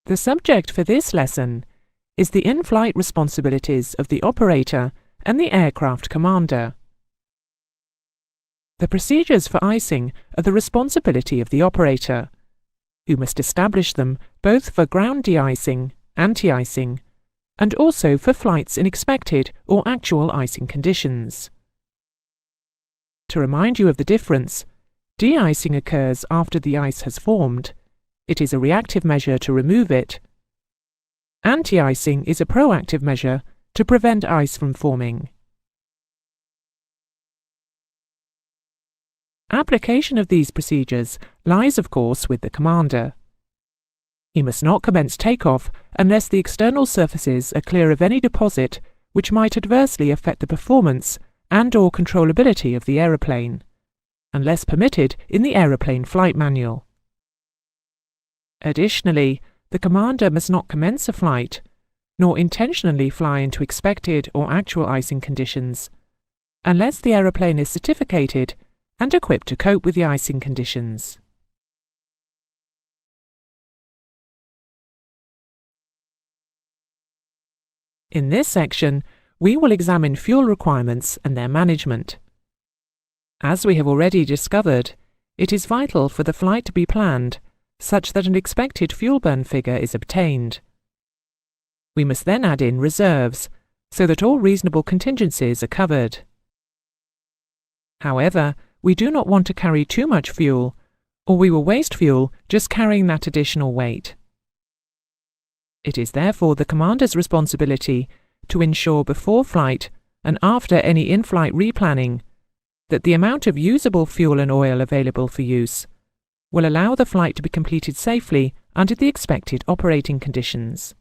The subject for this lesson is the in-flight responsibilities of the operator and the aircraft commander. The procedures for icing are the responsibility of the operator, who must establish them both for ground de-icing, anti-icing, and also for flights in expected or actual icing conditions. To remind you of the difference, de-icing occurs after the ice has formed. It is a reactive measure to remove it. Anti-icing is a proactive measure to prevent ice from forming. Application of these procedures lies, of course, with the commander. He must not commence takeoff unless the external surfaces are clear of any deposit which might adversely affect the performance and/or controllability of the aeroplane, unless permitted in the aeroplane flight manual. Additionally, the commander must not commence a flight, nor intentionally fly into expected or actual icing conditions, unless the aeroplane is certificated and equipped to cope with the icing conditions. In this section, we will examine fuel requirements and their management. As we have already discovered, it is vital for the flight to be planned such that an expected fuel burn figure is obtained. We must then add in reserves, so that all reasonable contingencies are covered. However, we do not want to carry too much fuel, or we will waste fuel just carrying that additional weight. It is therefore the commander's responsibility to ensure before flight and after any in-flight replanning that the amount of usable fuel and oil available for use will allow the flight to be completed safely under the expected operating conditions.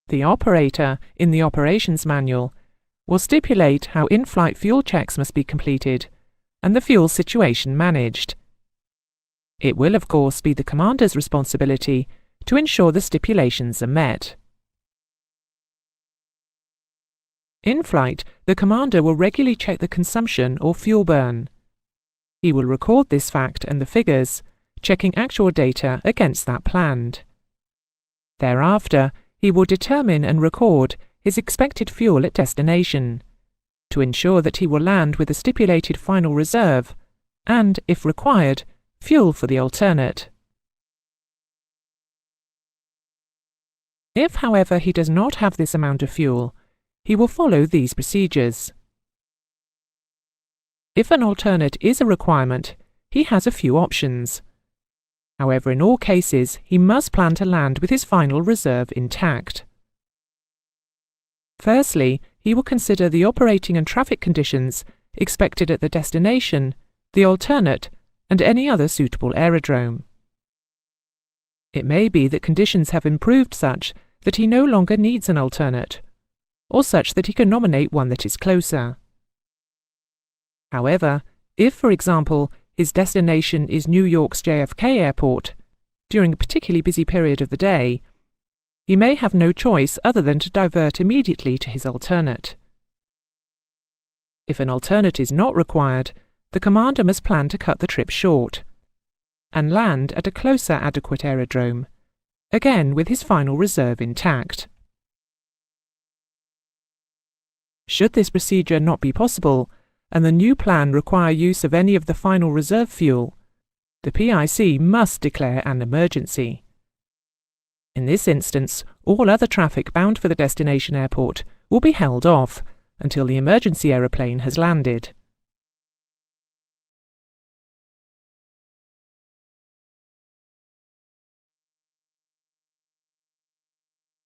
The operator, in the operations manual, will stipulate how in-flight fuel checks must be completed and the fuel situation managed. It will, of course, be the commander's responsibility to ensure the stipulations are met. In flight, the commander will regularly check the consumption or fuel burn. He will record this fact and the figures, checking actual data against that planned. Thereafter, he will determine and record his expected fuel at destination, to ensure that he will land with a stipulated final reserve and, if required, fuel for the alternate. If, however, he does not have this amount of fuel, he will follow these procedures. If an alternate is a requirement, he has a few options. However, in all cases, he must plan to land with his final reserve intact. Firstly, he will consider the operating and traffic conditions expected at the destination, the alternate, and any other suitable aerodrome. It may be that conditions have improved such that he no longer needs an alternate, or such that he can nominate one that is closer. However, if, for example, his destination is New York's JFK Airport, during a particularly busy period of the day, he may have no choice other than to divert immediately to his alternate. If an alternate is not required, the commander must plan to cut the trip short and land at a closer adequate aerodrome, again with his final reserve intact. Should this procedure not be possible, and the new plan require use of any of the final reserve fuel, the PIC must declare an emergency. In this instance, all other traffic bound for the destination airport will be held off until the emergency aeroplane has landed.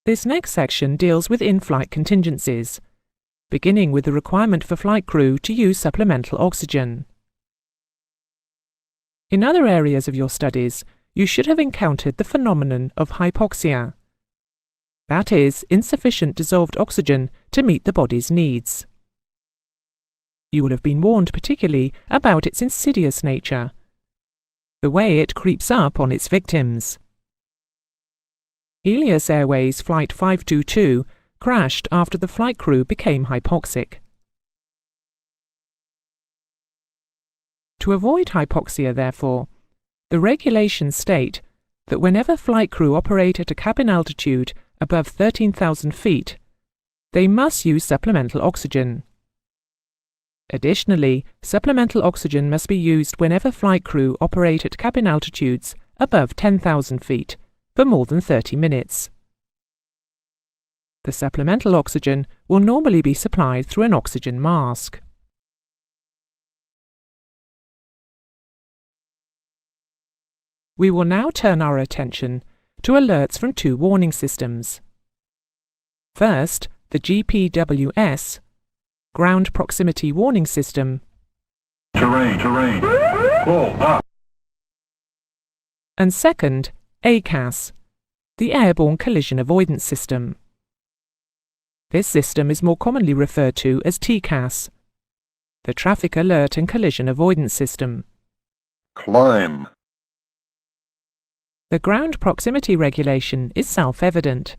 This next section deals with in-flight contingencies, beginning with the requirement for flight crew to use supplemental oxygen. In other areas of your studies, you should have encountered the phenomenon of hypoxia. That is, insufficient dissolved oxygen to meet the body's needs. You will have been warned particularly about its insidious nature, the way it creeps up on its victims. Helios Airways Flight 522 crashed after the flight crew became hypoxic. To avoid hypoxia, therefore, the regulations state that whenever flight crew operate at a cabin altitude above 13,000 feet, they must use supplemental oxygen. Additionally, supplemental oxygen must be used whenever flight crew operate at cabin altitudes above 10,000 feet for more than 30 minutes. The supplemental oxygen will normally be supplied through an oxygen mask. We will now turn our attention to alerts from two warning systems. First, the GPWS, Ground Proximity Warning System, Terrain, pull up. And second, EASA, the Airborne Collision Avoidance System. This system is more commonly referred to as TCAS, the Traffic Alert and Collision Avoidance System. Climb. The ground proximity regulation is self-evident.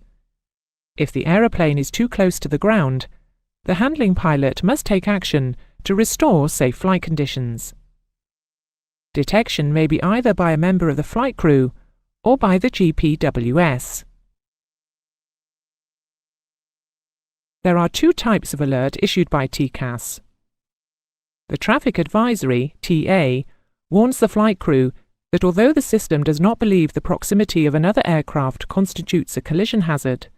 If the aeroplane is too close to the ground, the handling pilot must take action to restore safe flight conditions. Detection may be either by a member of the flight crew or by the GPWS. There are two types of alert issued by TCAS. The Traffic Advisory, TA, warns the flight crew that although the system does not believe the proximity of another aircraft constitutes a collision hazard,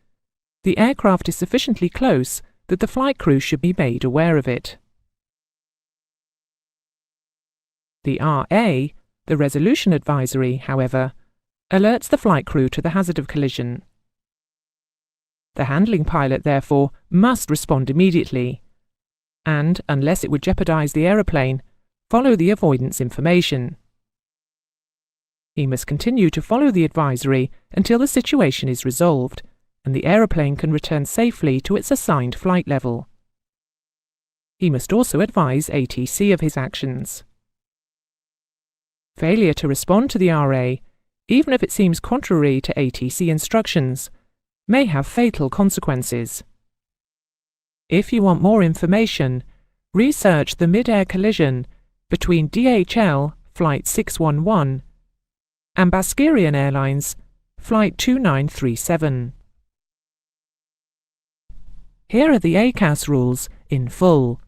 the aircraft is sufficiently close that the flight crew should be made aware of it. The RA, the Resolution Advisory, however, alerts the flight crew to the hazard of collision. The handling pilot, therefore, must respond immediately, and, unless it would jeopardize the aeroplane, follow the avoidance information. He must continue to follow the advisory until the situation is resolved and the aeroplane can return safely to its assigned flight level. He must also advise ATC of his actions. Failure to respond to the RA, even if it seems contrary to ATC instructions, may have fatal consequences. If you want more information, research the mid-air collision between DHL Flight 611 and Baskirian Airlines Flight 2937. Here are the EASA rules in full.